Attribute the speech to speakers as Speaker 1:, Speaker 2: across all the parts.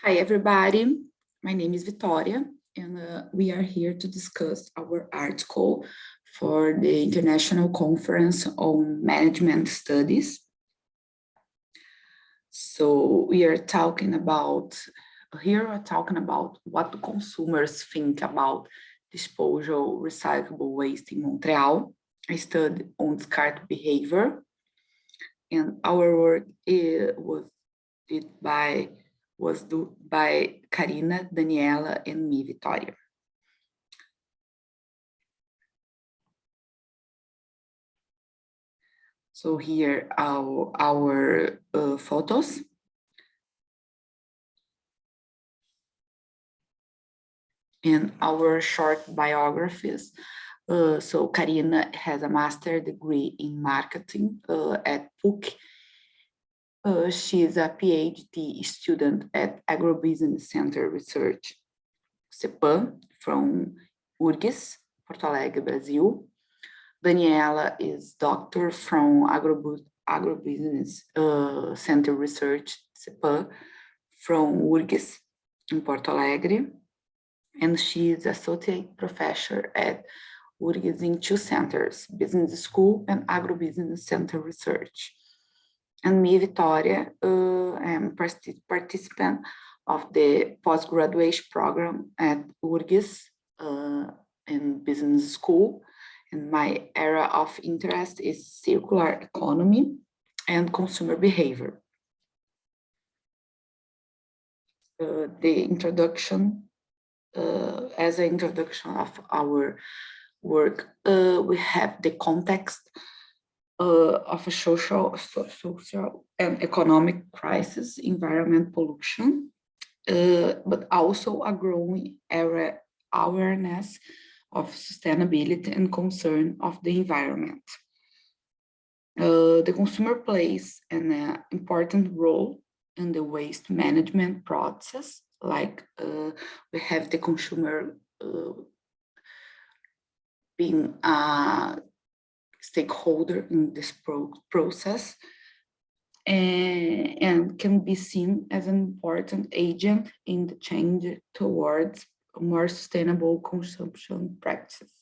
Speaker 1: Hi, everybody. My name is Vitoria, and we are here to discuss our article for the International Conference on Management Studies. So we are talking about, what do consumers think about disposal recyclable waste in Montreal, a study on discard behavior. And our work was done by Carina, Daniela, and me, Vitoria. So here are our photos. And our short biographies. So Carina has a master's degree in marketing at PUC. She is a PhD student at Agrobusiness Center Research, CEPAM, from URGS, Porto Alegre, Brazil. Daniela is doctor from Agrobusiness Center Research, CEPAM, from URGS in Porto Alegre. And she is associate professor at URGS in two centers, Business School and Agrobusiness Center Research. And me, Vitoria, am participant of the post-graduation program at URGS in Business School. And my area of interest is circular economy and consumer behavior. The introduction, as an introduction of our work, we have the context of a social and economic crisis, environment pollution, but also a growing awareness of sustainability and concern of the environment. The consumer plays an important role in the waste management process, like we have the consumer being a stakeholder in this process and can be seen as an important agent in the change towards more sustainable consumption practices.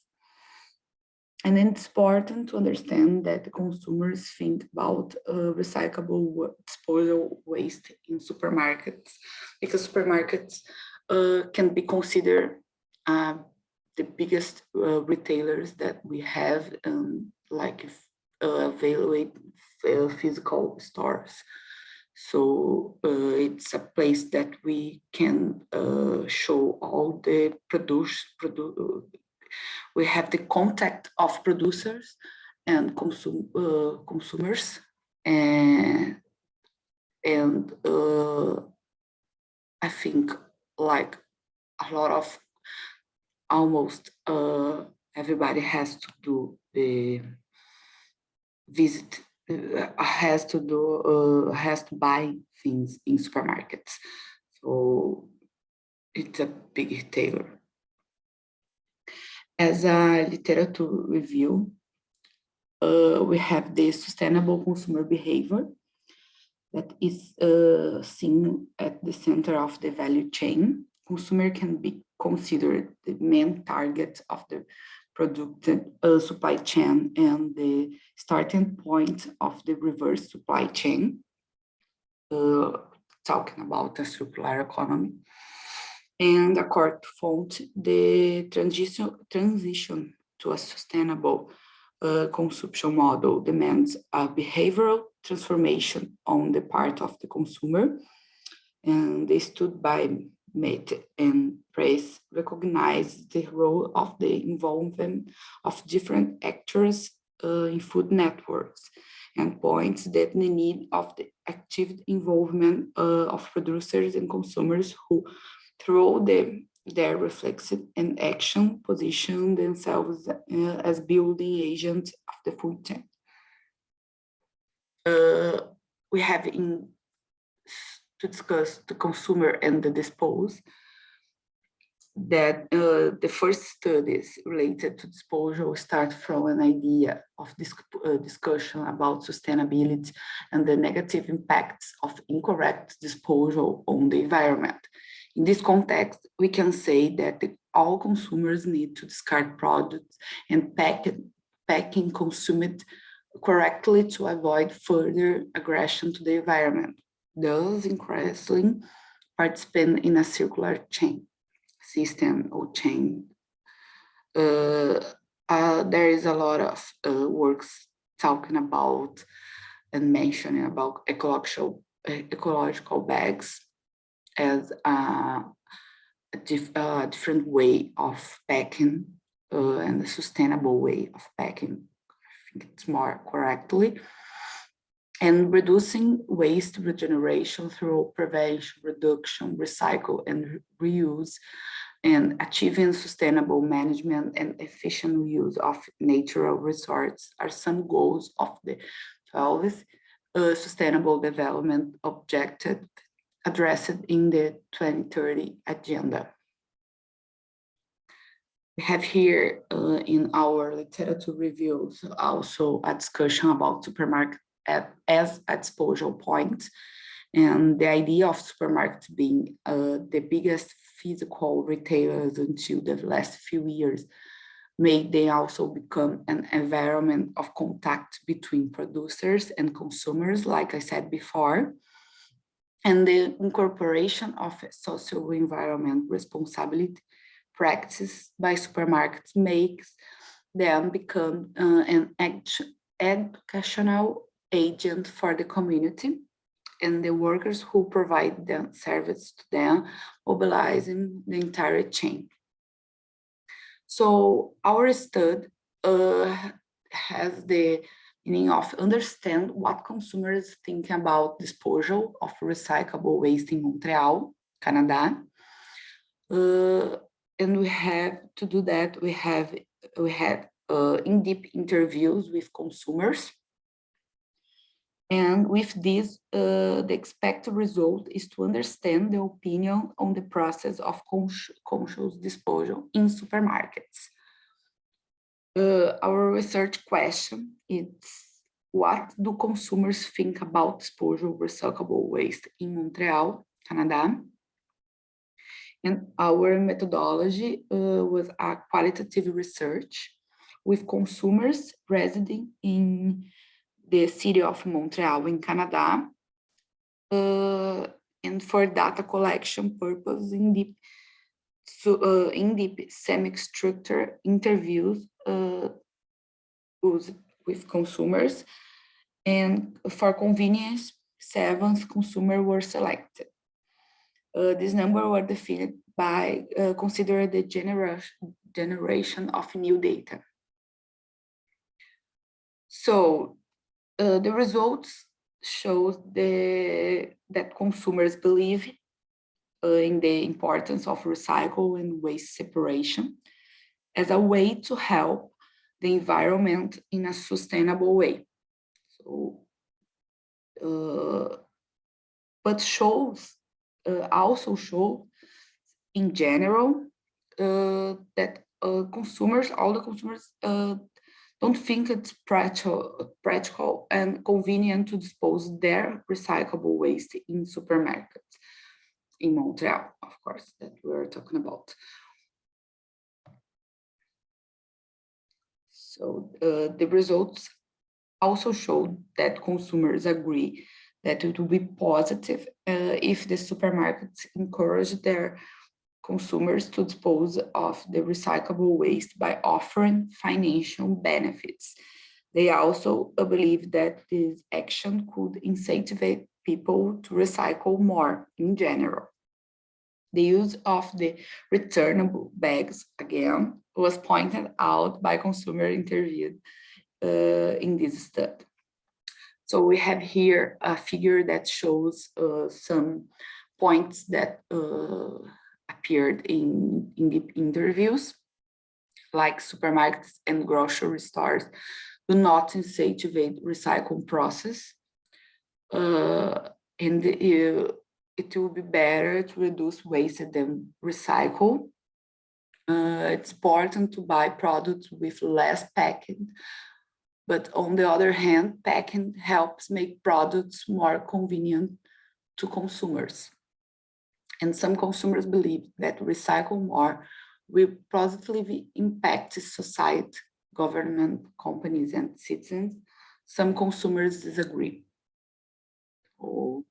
Speaker 1: And it's important to understand that the consumers think about recyclable disposal waste in supermarkets, because supermarkets can be considered the biggest retailers that we have, like evaluate physical stores. So it's a place that we can show all the we have the contact of producers and consumers, and I think like a lot of almost everybody has to do the visit, has to buy things in supermarkets. So it's a big retailer. As a literature review, we have the sustainable consumer behavior that is seen at the center of the value chain. Consumer can be considered the main target of the product supply chain and the starting point of the reverse supply chain, talking about a circular economy. And according to Font, the transition to a sustainable consumption model demands a behavioral transformation on the part of the consumer. And they stood by Mate and Press recognize the role of the involvement of different actors in food networks, and points that the need of the active involvement of producers and consumers who, through their reflexive and action, position themselves as building agents of the food chain. We have to discuss the consumer and the dispose. that the first studies related to disposal start from an idea of discussion about sustainability and the negative impacts of incorrect disposal on the environment. In this context, we can say that all consumers need to discard products and packing consumed correctly to avoid further aggression to the environment, thus increasing participant in a circular chain system or chain. There is a lot of works talking about and mentioning about ecological bags as a different way of packing and a sustainable way of packing. I think it's more correctly. And reducing waste regeneration through prevention, reduction, recycle, and reuse, and achieving sustainable management and efficient use of natural resources are some goals of the 12th Sustainable Development Objective addressed in the 2030 agenda. We have here in our literature reviews also a discussion about supermarket as a disposal point, and the idea of supermarkets being the biggest physical retailers until the last few years made they also become an environment of contact between producers and consumers, like I said before. And the incorporation of social environment responsibility practice by supermarkets makes them become an educational agent for the community and the workers who provide the service to them, mobilizing the entire chain. So our study has the meaning of understand what consumers think about disposal of recyclable waste in Montreal, Canada. And we have to do that. We had in-depth interviews with consumers. And with this, the expected result is to understand the opinion on the process of conscious disposal in supermarkets. Our research question is, what do consumers think about disposal of recyclable waste in Montreal, Canada? And our methodology was a qualitative research with consumers residing in the city of Montreal in Canada, and for data collection purpose, in-depth semi-structured interviews with consumers, and for convenience, 7 consumers were selected. This number were defined by considering the generation of new data. So the results show that consumers believe in the importance of recycle and waste separation as a way to help the environment in a sustainable way. So, but also show in general that all the consumers don't think it's practical and convenient to dispose their recyclable waste in supermarkets in Montreal, of course, that we're talking about. So the results also show that consumers agree that it will be positive if the supermarkets encourage their consumers to dispose of the recyclable waste by offering financial benefits. They also believe that this action could incentivize people to recycle more in general. The use of the returnable bags, again, was pointed out by consumers interviewed in this study. So we have here a figure that shows some points that appeared in the interviews, like supermarkets and grocery stores do not incentivize recycling process, and it will be better to reduce waste than recycle. It's important to buy products with less packing, but on the other hand, packing helps make products more convenient to consumers. And some consumers believe that recycle more will positively impact society, government, companies, and citizens. Some consumers disagree, or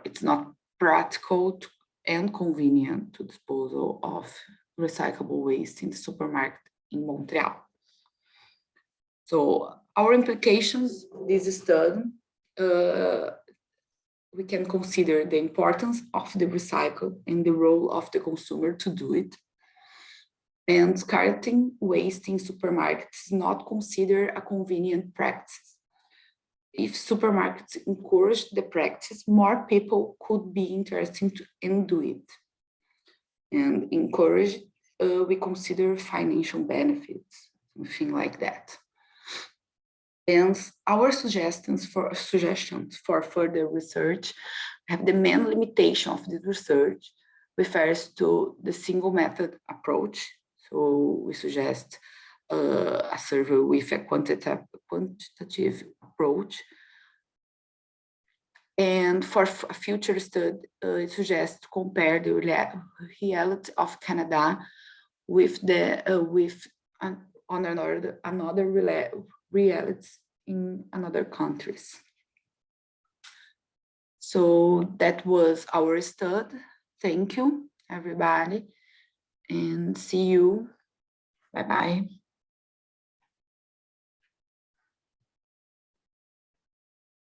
Speaker 1: it's not practical and convenient to disposal of recyclable waste in the supermarket in Montreal. So our implications, this study, we can consider the importance of the recycle and the role of the consumer to do it. And discarding waste in supermarkets is not considered a convenient practice. If supermarkets encourage the practice, more people could be interested in do it. And encourage, we consider financial benefits, something like that. And our suggestions for further research have the main limitation of this research refers to the single method approach. So we suggest a survey with a quantitative approach. And for a future study, it suggests to compare the reality of Canada with another realities in another countries. So that was our study. Thank you, everybody, and see you. Bye-bye.